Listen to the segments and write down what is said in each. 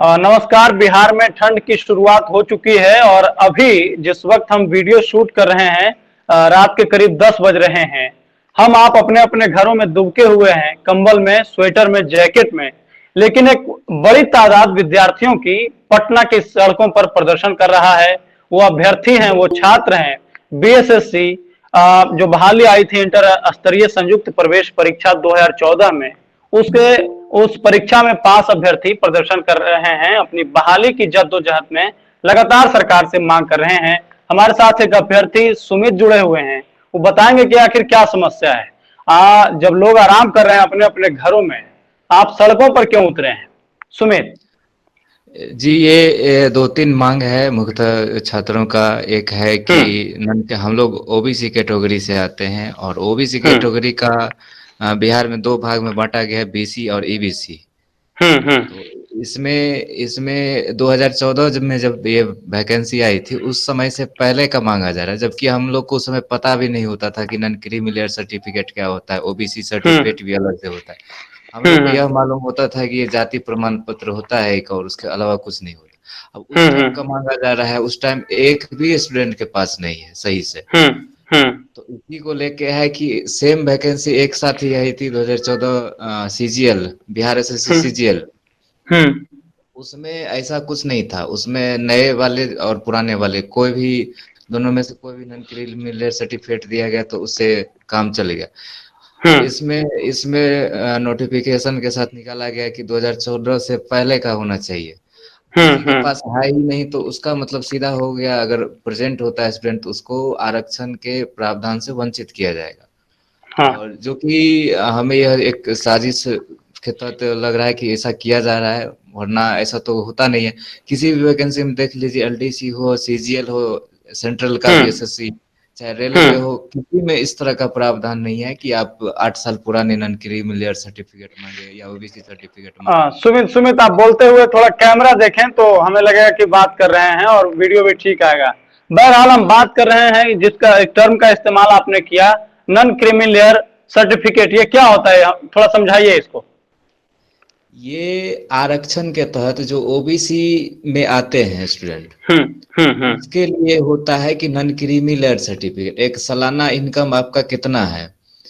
नमस्कार। बिहार में ठंड की शुरुआत हो चुकी है और अभी जिस वक्त हम वीडियो शूट कर रहे हैं रात के करीब 10 बज रहे हैं। हम आप अपने अपने घरों में दुबके हुए हैं, कंबल में, स्वेटर में, जैकेट में। लेकिन एक बड़ी तादाद विद्यार्थियों की पटना की सड़कों पर प्रदर्शन कर रहा है। वो अभ्यर्थी हैं, वो छात्र हैं। बीएसएससी जो बहाली आई थी इंटर स्तरीय संयुक्त प्रवेश परीक्षा 2014 में, उसके उस परीक्षा में पास अभ्यर्थी प्रदर्शन कर रहे हैं। अपनी बहाली की जद्दोजहद में लगातार सरकार से मांग कर रहे हैं। हमारे साथ एक अभ्यर्थी सुमित जुड़े हुए हैं, वो बताएंगे कि आखिर क्या समस्या है। जब लोग आराम कर रहे हैं अपने अपने घरों में, आप सड़कों पर क्यों उतरे हैं सुमित? जी, ये दो तीन मांग है मुख्यतः छात्रों का। एक है कि हम्म। हम लोग ओबीसी कैटेगरी से आते हैं और ओबीसी हम्म। कैटेगरी का बिहार में दो भाग में बांटा गया है, बीसी और ईबीसी। हम्म। तो इसमें इसमें 2014 में जब ये वैकेंसी आई थी, उस समय से पहले का मांगा जा रहा है, जबकि हम लोग को उस समय पता भी नहीं होता था कि नॉन क्रीमी लेयर सर्टिफिकेट क्या होता है, ओबीसी हम्म। सर्टिफिकेट भी अलग से होता है। हम लोग को हम्म। यह मालूम होता था कि ये जाति प्रमाण पत्र होता है एक, और उसके अलावा कुछ नहीं होता। अब उस टाइम का हम्म। मांगा जा रहा है, उस टाइम एक भी स्टूडेंट के पास नहीं है सही से। हम्म। हम्म। तो इसी को लेके है कि सेम वैकेंसी एक साथ ही आई थी 2014 सीजीएल, बिहार एसएससी हम्म। सीजीएल। हम्म। उसमें ऐसा कुछ नहीं था, उसमें नए वाले और पुराने वाले कोई भी, दोनों में से कोई भी नॉन क्रीमी लेयर सर्टिफिकेट दिया गया तो उससे काम चल गया। अब हम्म। इसमें इसमें नोटिफिकेशन के साथ निकाला गया कि 2014 से पहले का होना चाहिए। किसी के हम्म। पास है ही नहीं तो उसका मतलब सीधा हो गया, अगर प्रेजेंट होता है स्टूडेंट तो उसको आरक्षण के प्रावधान से वंचित किया जाएगा। हाँ। और जो कि हमें यह एक साजिश के तहत लग रहा है कि ऐसा किया जा रहा है, वरना ऐसा तो होता नहीं है। किसी भी वैकेंसी में देख लीजिए, एलडीसी हो, सीजीएल हो, सेंट्रल का भी हम्म। एसएससी, चाहे रेलवे हम्म। हो, किसी में इस तरह का प्रावधान नहीं है कि आप 8 साल पुराने नॉन क्रीमी लेयर सर्टिफिकेट मांगे या ओबीसी सर्टिफिकेट मांगे। सुमित सुमित, आप बोलते हुए थोड़ा कैमरा देखें तो हमें लगेगा कि बात कर रहे हैं और वीडियो भी ठीक आएगा। बहरहाल हम बात कर रहे हैं जिसका एक टर्म का इस्तेमाल आपने किया, नॉन क्रीमी लेयर सर्टिफिकेट। ये क्या होता है, थोड़ा समझाइए इसको। ये आरक्षण के तहत जो ओबीसी में आते हैं स्टूडेंट, हम्म। उसके लिए होता है कि नॉन क्रीमी लेयर सर्टिफिकेट, एक सालाना इनकम आपका कितना है।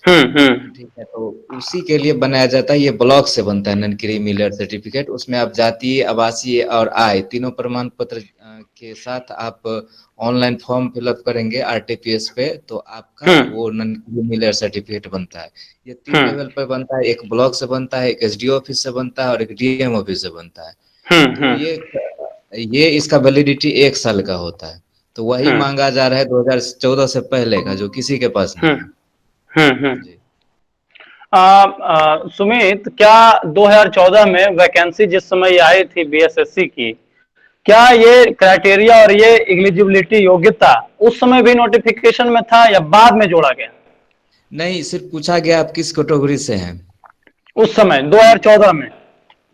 हम्म। ठीक है, तो उसी के लिए बनाया जाता है। ये ब्लॉक से बनता है नॉन क्रीमी लेयर सर्टिफिकेट। उसमें आप जातीय, आवासीय और आय तीनों प्रमाण पत्र के साथ आप ऑनलाइन फॉर्म फिलअप करेंगे आरटीपीएस पे, तो आपका हम्म। वो नॉन क्रीमी लेयर सर्टिफिकेट बनता है। ये 3 लेवल हम्म। पे बनता है, एक ब्लॉक से बनता है, एक एसडीओ ऑफिस से बनता है और एक डीएम ऑफिस से बनता है। तो हम्म। ये इसका वैलिडिटी 1 साल का होता है। तो वही हम्म। मांगा जा रहा है 2014 से पहले का, जो किसी के पास नहीं है। हम्म। हम्म। जी। सुमित, क्या 2014 में वैकेंसी जिस समय आई थी बीएसएससी की, क्या ये क्राइटेरिया और ये एलिजिबिलिटी योग्यता उस समय भी नोटिफिकेशन में था या बाद में जोड़ा गया? नहीं, सिर्फ पूछा गया आप किस कैटेगरी से हैं। उस समय 2014 में।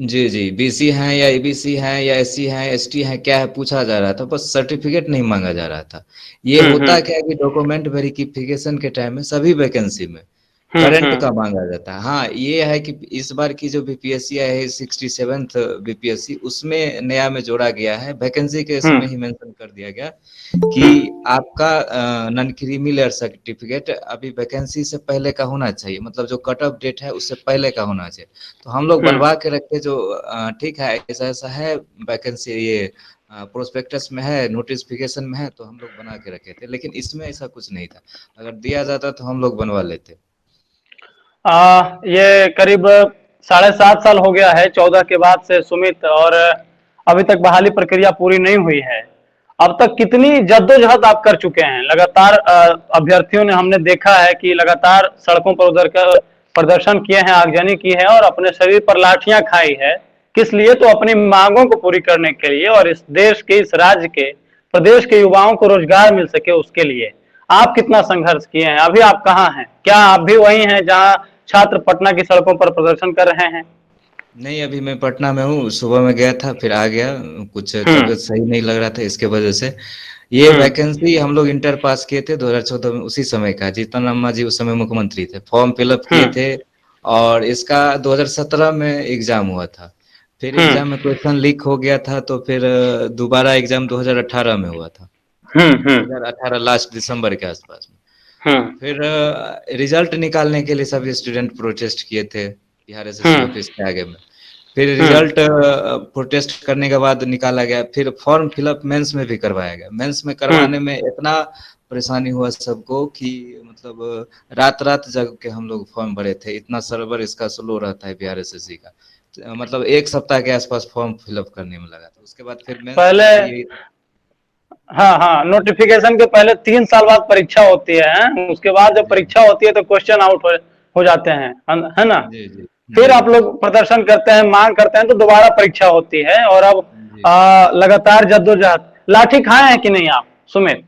जी जी, बीसी हैं या ईबीसी हैं या एससी हैं, एसटी हैं, क्या है पूछा जा रहा था, बस सर्टिफिकेट नहीं मांगा जा रहा था। ये होता हम्म। क्या है कि डॉक्यूमेंट वेरिफिकेशन के टाइम में सभी वैकेंसी में करंट का हम्म। मांगा जाता है। हाँ, ये है कि इस बार की जो बीपीएससी आई है 67th बीपीएससी, उसमें नया में जोड़ा गया है, वैकेंसी के हम्म। इसमें ही मेंशन कर दिया गया कि आपका नॉन क्रीमी लेयर सर्टिफिकेट अभी वैकेंसी से पहले का होना चाहिए, मतलब जो कट ऑफ डेट है उससे पहले का होना चाहिए। तो हम लोग हम्म। बनवा के रखे, जो ठीक है, ऐसा ऐसा है वैकेंसी, ये प्रोस्पेक्टस में है, नोटिफिकेशन में है, तो हम लोग बना के रखे थे। लेकिन इसमें ऐसा कुछ नहीं था, अगर दिया जाता तो हम लोग बनवा लेते। ये करीब 7.5 साल हो गया है 14 के बाद से सुमित, और अभी तक बहाली प्रक्रिया पूरी नहीं हुई है। अब तक कितनी जद्दोजहद आप कर चुके हैं? लगातार अभ्यर्थियों ने, हमने देखा है कि लगातार सड़कों पर उतर कर प्रदर्शन किए हैं, आगजनी की है और अपने शरीर पर लाठियां खाई है। किस लिए? तो अपनी मांगों को पूरी करने के लिए और इस देश के, इस राज्य के, प्रदेश के युवाओं को रोजगार मिल सके उसके लिए। आप कितना संघर्ष किए हैं? अभी आप कहाँ हैं? क्या आप भी वही हैं जहाँ छात्र पटना की सड़कों पर प्रदर्शन कर रहे हैं? नहीं, अभी मैं पटना में हूँ, सुबह में गया था फिर आ गया। कुछ हम्म। तबीयत सही नहीं लग रहा था, इसके वजह से। ये हम्म। वैकेंसी हम लोग इंटर पास किए थे 2014 में, उसी समय का। जीतन राम मांझी उस समय मुख्यमंत्री थे, फॉर्म फिलअप किए हम्म। थे। और इसका 2017 में एग्जाम हुआ था। फिर हम्म एग्जाम में क्वेश्चन लीक हो गया था, तो फिर दोबारा एग्जाम 2018 में हुआ था। हम्म 2018 लास्ट दिसंबर के आसपास में। हम्म फिर रिजल्ट निकालने के लिए सभी स्टूडेंट प्रोटेस्ट किए थे बिहार एसएससी हम्म ऑफिस के आगे में। फिर हम्म रिजल्ट प्रोटेस्ट करने के बाद निकाला गया, फिर फॉर्म फिलअप मेंस में भी करवाया गया। मेंस में हम्म करवाने में इतना परेशानी हुआ सबको कि मतलब रात रात जग के हम लोग फॉर्म भरे थे, इतना सर्वर इसका स्लो रहता है बिहार एसएससी का। मतलब एक सप्ताह के आसपास फॉर्म फिलअप करने में लगा था। उसके बाद फिर मेंस पहले, में भी। हाँ हाँ, नोटिफिकेशन के पहले 3 साल बाद परीक्षा होती है, उसके बाद जब जी परीक्षा होती है तो क्वेश्चन आउट हो जाते हैं, है ना। जी जी फिर जी आप लोग प्रदर्शन करते हैं, मांग करते हैं, तो दोबारा परीक्षा होती है, और अब जी। लगातार जद्दोजहद। लाठी खाए हैं कि नहीं आप, सुमित?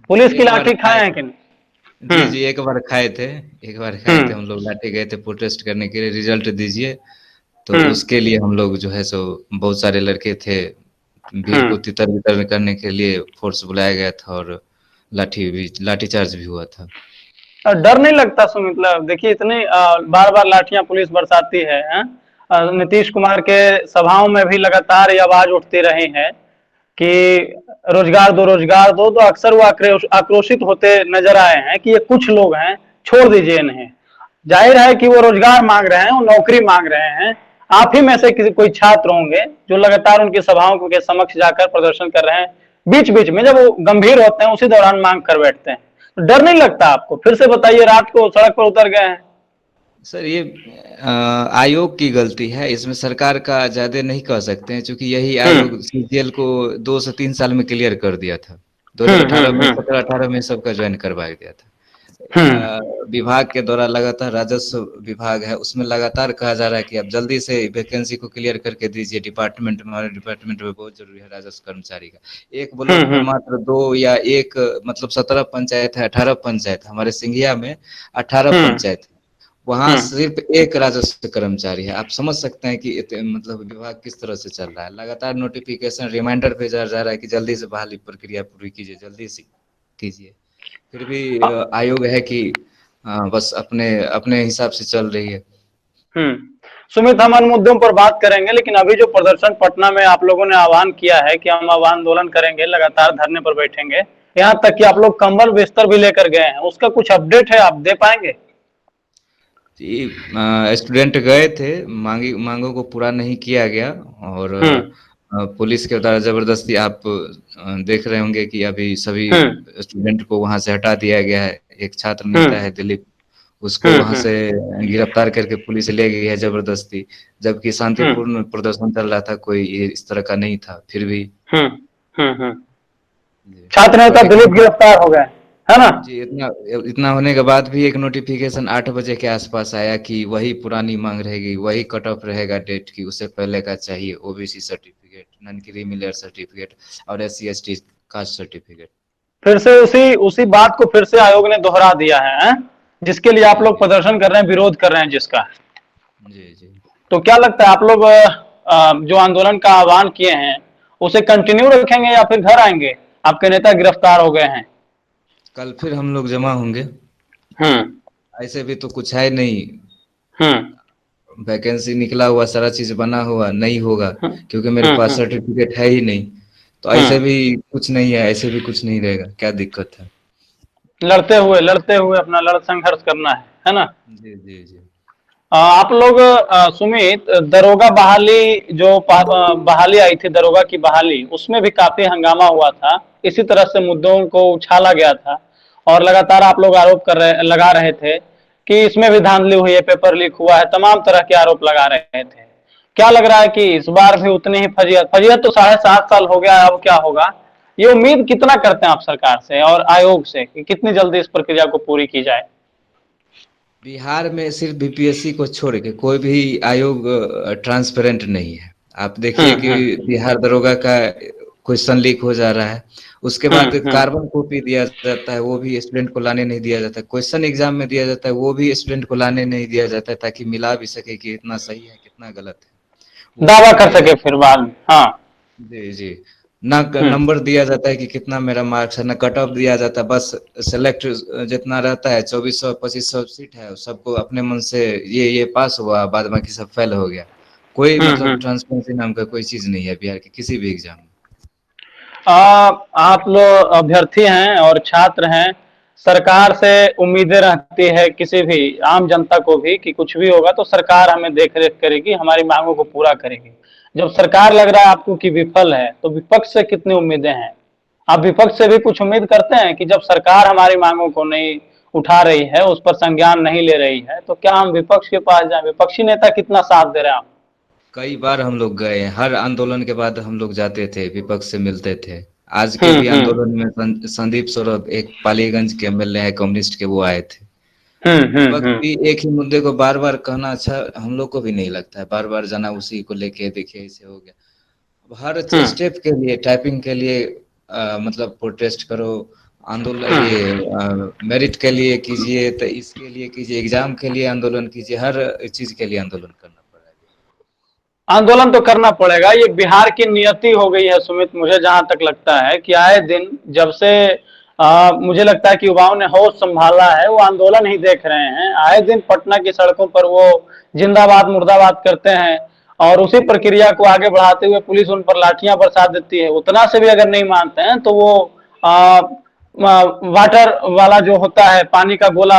पुलिस की एक बार लाठी खाए खाए हैं थे। कि नहीं? जी हम्म जी, एक बार खाए थे। एक बार खाए थे, हम्म हम लोग लाटे गए थे प्रोटेस्ट करने के लिए, रिजल्ट दीजिए। तो हम्म उसके लिए हम लोग जो है सो बहुत सारे लड़के थे, भीड़ को हम्म तितर बितर करने के लिए फोर्स बुलाया गया था, और लाठी चार्ज भी हुआ था। डर नहीं लगता सुमित? मतलब देखिए, इतनी बार बार लाठियां पुलिस बरसाती है, हैं? नीतीश कुमार के सभाओं में भी लगातार ये आवाज उठती रही है कि रोजगार दो, रोजगार दो। तो अक्सर वो आक्रोशित होते नजर आए हैं कि ये कुछ लोग हैं, छोड़ दीजिए इन्हें। जाहिर है कि वो रोजगार मांग रहे हैं, वो नौकरी मांग रहे हैं। आप ही में से किसी कोई छात्र होंगे जो लगातार उनकी सभाओं के समक्ष जाकर प्रदर्शन कर रहे हैं। बीच बीच में जब वो गंभीर होते हैं, उसी दौरान मांग कर बैठते हैं। तो डर नहीं लगता आपको? फिर से बताइए, रात को सड़क पर उतर गए हैं। सर ये आयोग की गलती है, इसमें सरकार का ज्यादा नहीं कह सकते हैं, क्योंकि यही आयोग हम्म सीजीएल को 2 से 3 साल में क्लियर कर दिया था। 2018 में, हम्म 17-18 में सबका ज्वाइन करवा दिया था। हम्म विभाग के द्वारा लगातार, राजस्व विभाग है उसमें लगातार कहा जा रहा है कि आप जल्दी से वैकेंसी को क्लियर करके दीजिए डिपार्टमेंट में। हमारे डिपार्टमेंट में बहुत जरूरी है राजस्व कर्मचारी का। एक ब्लॉक में हम्म मात्र 2 या 1, मतलब 17 पंचायत है, 18 पंचायत है। हमारे सिंघिया में 18 हम्म पंचायत है, वहां हम्म सिर्फ एक राजस्व कर्मचारी है। आप समझ सकते हैं कि मतलब विभाग किस तरह से चल रहा है। लगातार नोटिफिकेशन रिमाइंडर भेजा जा रहा है कि जल्दी से बहाली प्रक्रिया पूरी कीजिए, जल्दी से कीजिए। फिर भी आयोग है कि बस अपने अपने हिसाब से चल रही है। हम्म सुमित, हम अन्य मुद्दों पर बात करेंगे, लेकिन अभी जो प्रदर्शन पटना में आप लोगों ने आह्वान किया है कि हम अब आंदोलन करेंगे, लगातार धरने पर बैठेंगे, यहाँ तक कि आप लोग कंबल बिस्तर भी लेकर गए हैं, उसका कुछ अपडेट है? आप दे पाएंगे? जी, स्टूडेंट गए थे, मांगों को पूरा नहीं किया गया। और हम्म पुलिस के द्वारा जबरदस्ती, आप देख रहे होंगे कि अभी सभी हम्म स्टूडेंट को वहां से हटा दिया गया है। एक छात्र नेता हम्म है दिलीप, उसको वहां हम्म से गिरफ्तार करके पुलिस ले गई है जबरदस्ती। जबकि हम्म शांतिपूर्ण प्रदर्शन चल रहा था, कोई इस तरह का नहीं था, फिर भी। हम्म हम्म जी। छात्र और नेता एक दिलीप गिरफ्तार हो गए, है ना? जी, इतना इतना होने के बाद भी एक नोटिफिकेशन 8 बजे के आसपास आया कि वही पुरानी मांग रहेगी, वही कट ऑफ रहेगा डेट की, उससे पहले का चाहिए OBC certificate, non creamy certificate, और SC ST कास्ट सर्टिफिकेट। फिर से उसी उसी बात को फिर से आयोग ने दोहरा दिया है, हैं? जिसके लिए आप जी लोग जी प्रदर्शन कर रहे हैं, विरोध कर रहे हैं जिसका। जी जी। तो क्या लगता है, आप लोग जो आंदोलन का आह्वान किए हैं, उसे कंटिन्यू रखेंगे या फिर घर आएंगे? आपके नेता गिरफ्तार हो गए हैं। कल फिर हम लोग जमा होंगे। हम्म ऐसे भी तो कुछ है नहीं, हम्म वैकेंसी निकला हुआ, सारा चीज बना हुआ नहीं होगा, हम्म क्योंकि मेरे हम्म पास हम्म सर्टिफिकेट है ही नहीं। तो ऐसे हम्म। भी कुछ नहीं है, ऐसे भी कुछ नहीं रहेगा, क्या दिक्कत है। लड़ते हुए अपना लड़ संघर्ष करना है ना? जी जी जी आप लोग सुमित, दरोगा बहाली जो बहाली आई थी, दरोगा की बहाली, उसमें भी काफी हंगामा हुआ था। इसी तरह से मुद्दों को उछाला गया था, और लगातार आप लोग आरोप लगा रहे थे कि इसमें भी धांधली हुई है, पेपर लीक हुआ है, तमाम तरह के आरोप लगा रहे थे। क्या लग रहा है कि इस बार भी उतनी ही फजीहत फजीहत तो 7.5 साल हो गया है, अब क्या होगा? ये उम्मीद कितना करते हैं आप सरकार से और आयोग से कि कितनी जल्दी इस प्रक्रिया को पूरी की जाए? बिहार में सिर्फ बीपीएससी को छोड़ के कोई भी आयोग ट्रांसपेरेंट नहीं है। आप देखिए कि हम्म बिहार दरोगा का क्वेश्चन लीक हो जा रहा है, उसके बाद हम्म कार्बन कॉपी दिया जाता है, वो भी स्टूडेंट को लाने नहीं दिया जाता है। क्वेश्चन एग्जाम में दिया जाता है, वो भी स्टूडेंट को लाने नहीं दिया जाता है, ताकि मिला भी सके कि इतना सही है कितना गलत है, वो भी दावा नहीं कर दिया सके जाता। फिर बाद में, हाँ। जी जी। ना हम्म नंबर दिया जाता है कि कितना मेरा मार्क्स है, ना कट ऑफ दिया जाता है। बस सेलेक्ट जितना रहता है, 2400 2500 सीट है, सबको अपने मन से ये पास हुआ, बाद बाकी सब फेल हो गया। कोई मतलब हम्म। ट्रांसपेरेंसी नाम का कोई चीज नहीं है बिहार के किसी भी एग्जाम में। आप लोग अभ्यर्थी हैं और छात्र हैं, सरकार से उम्मीदें रहती है किसी भी आम जनता को भी कि कुछ भी होगा तो सरकार हमें देख रेख करेगी, हमारी मांगों को पूरा करेगी। जब सरकार लग रहा है आपको कि विफल है, तो विपक्ष से कितनी उम्मीदें हैं? आप विपक्ष से भी कुछ उम्मीद करते हैं कि जब सरकार हमारी मांगों को नहीं उठा रही है, उस पर संज्ञान नहीं ले रही है, तो क्या हम विपक्ष के पास जाएं? विपक्षी नेता कितना साथ दे रहे हैं? कई बार हम लोग गए हैं, हर आंदोलन के बाद हम लोग जाते थे, विपक्ष से मिलते थे। आज के भी हम्म। आंदोलन में संदीप सौरभ एक पालीगंज के एमएलए है कम्युनिस्ट के, वो आए थे। विपक्ष हम्म। भी एक ही मुद्दे को बार बार कहना अच्छा हम लोग को भी नहीं लगता है, बार बार जाना उसी को लेके, देखिए ऐसे हो गया। अब हर हम्म। स्टेप के लिए, टाइपिंग के लिए मतलब प्रोटेस्ट करो, आंदोलन ये मेरिट के लिए कीजिए, तो इसके लिए कीजिए, एग्जाम के लिए आंदोलन कीजिए, हर चीज के लिए आंदोलन करना पड़ रहा है। आंदोलन तो करना पड़ेगा, ये बिहार की नियति हो गई है सुमित। मुझे जहां तक लगता है कि आए दिन जब से मुझे लगता है कि युवाओं ने होश संभाला है, वो आंदोलन ही देख रहे हैं। आए दिन पटना की सड़कों पर वो जिंदाबाद मुर्दाबाद करते हैं, और उसी प्रक्रिया को आगे बढ़ाते हुए पुलिस उन पर लाठियां बरसा देती है। उतना से भी अगर नहीं मानते हैं तो वो आ, वाटर वाला जो होता है, पानी का गोला,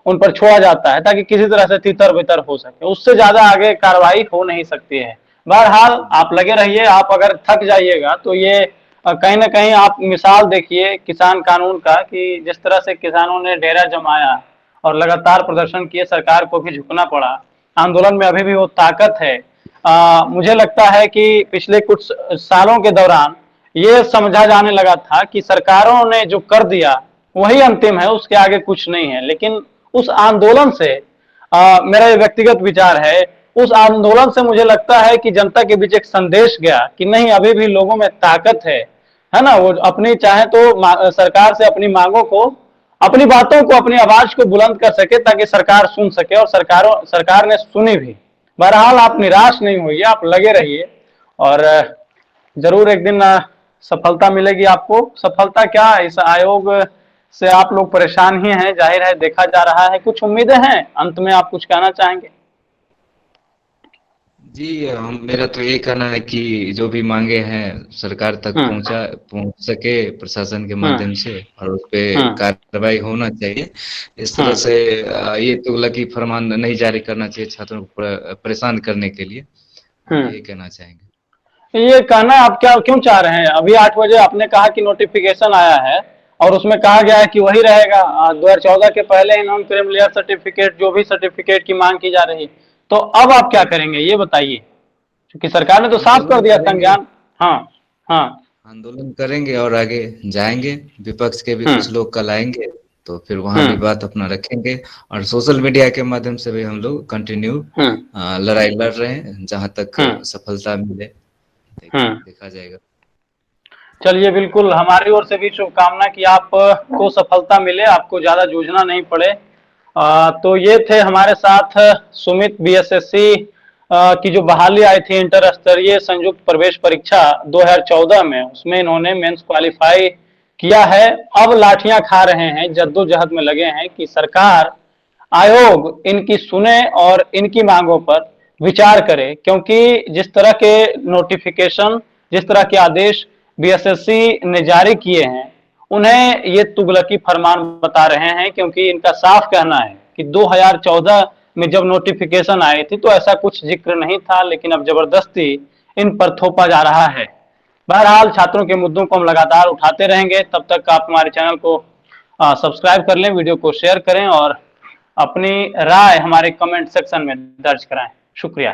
उन पर छोड़ा जाता है ताकि किसी तरह से तितर बितर हो सके। उससे ज्यादा आगे कार्रवाई हो नहीं सकती है। बहरहाल आप लगे रहिए। आप अगर थक जाइएगा तो ये कहीं ना कहीं आप मिसाल देखिए किसान कानून का, कि जिस तरह से किसानों ने डेरा जमाया और लगातार प्रदर्शन किए, सरकार को भी झुकना पड़ा। आंदोलन में अभी भी वो ताकत है। मुझे लगता है कि पिछले कुछ सालों के दौरान ये समझा जाने लगा था कि सरकारों ने जो कर दिया वही अंतिम है, उसके आगे कुछ नहीं है। लेकिन उस आंदोलन से मेरा ये व्यक्तिगत विचार है, उस आंदोलन से मुझे लगता है कि जनता के बीच एक संदेश गया कि नहीं, अभी भी लोगों में ताकत है ना। वो अपनी चाहे तो सरकार से अपनी मांगों को, अपनी बातों को, अपनी आवाज को बुलंद कर सके ताकि सरकार सुन सके, और सरकार ने सुनी भी। बहरहाल आप निराश नहीं होइए, आप लगे रहिए, और जरूर एक दिन सफलता मिलेगी आपको। सफलता क्या, इस आयोग से आप लोग परेशान ही हैं, जाहिर है, देखा जा रहा है। कुछ उम्मीदें हैं, अंत में आप कुछ कहना चाहेंगे? जी मेरा तो ये कहना है कि जो भी मांगे हैं सरकार तक पहुंच सके प्रशासन के हम्म। माध्यम से, और उस पे हम्म। कार्रवाई होना चाहिए। इस तरह हम्म। से ये तुगलकी फरमान नहीं जारी करना चाहिए छात्रों को परेशान करने के लिए, हम हम्म। यही कहना चाहेंगे। ये कहना आप क्या क्यों चाह रहे हैं? अभी 8 बजे आपने कहा कि नोटिफिकेशन आया है, और उसमें कहा गया है कि वही रहेगा। 2014 के पहले ही नॉन क्रिमिलियर सर्टिफिकेट, जो भी सर्टिफिकेट की मांग की जा रही है, तो अब आप क्या करेंगे ये बताइए, क्योंकि सरकार ने तो साफ कर आंदोलन दिया करेंगे, संज्ञान। हाँ। हाँ। आंदोलन करेंगे और आगे जाएंगे। विपक्ष के भी हम्म। कुछ लोग कल आएंगे, तो फिर वहां भी हम्म। बात अपना रखेंगे। और सोशल मीडिया के माध्यम से भी हम लोग कंटिन्यू हम्म। लड़ाई लड़ रहे हैं, जहां तक हम्म। सफलता मिले हम्म। देखा जाएगा। चलिए, बिल्कुल हमारी ओर से भी शुभकामना कि आप को सफलता मिले, आपको ज्यादा जूझना नहीं पड़े। तो ये थे हमारे साथ सुमित, बीएसएससी की जो बहाली आई थी इंटर स्तरीय संयुक्त प्रवेश परीक्षा 2014 में, उसमें इन्होंने मेंस क्वालिफाई किया है। अब लाठियां खा रहे हैं, जद्दोजहद में लगे हैं कि सरकार, आयोग इनकी सुने और इनकी मांगों पर विचार करे। क्योंकि जिस तरह के नोटिफिकेशन, जिस तरह के आदेश बीएसएससी ने जारी किए हैं, उन्हें ये तुगलकी फरमान बता रहे हैं। क्योंकि इनका साफ कहना है कि 2014 में जब नोटिफिकेशन आई थी तो ऐसा कुछ जिक्र नहीं था, लेकिन अब जबरदस्ती इन पर थोपा जा रहा है। बहरहाल छात्रों के मुद्दों को हम लगातार उठाते रहेंगे। तब तक आप हमारे चैनल को सब्सक्राइब कर लें, वीडियो को शेयर करें, और अपनी राय हमारे कमेंट सेक्शन में दर्ज कराएं। शुक्रिया।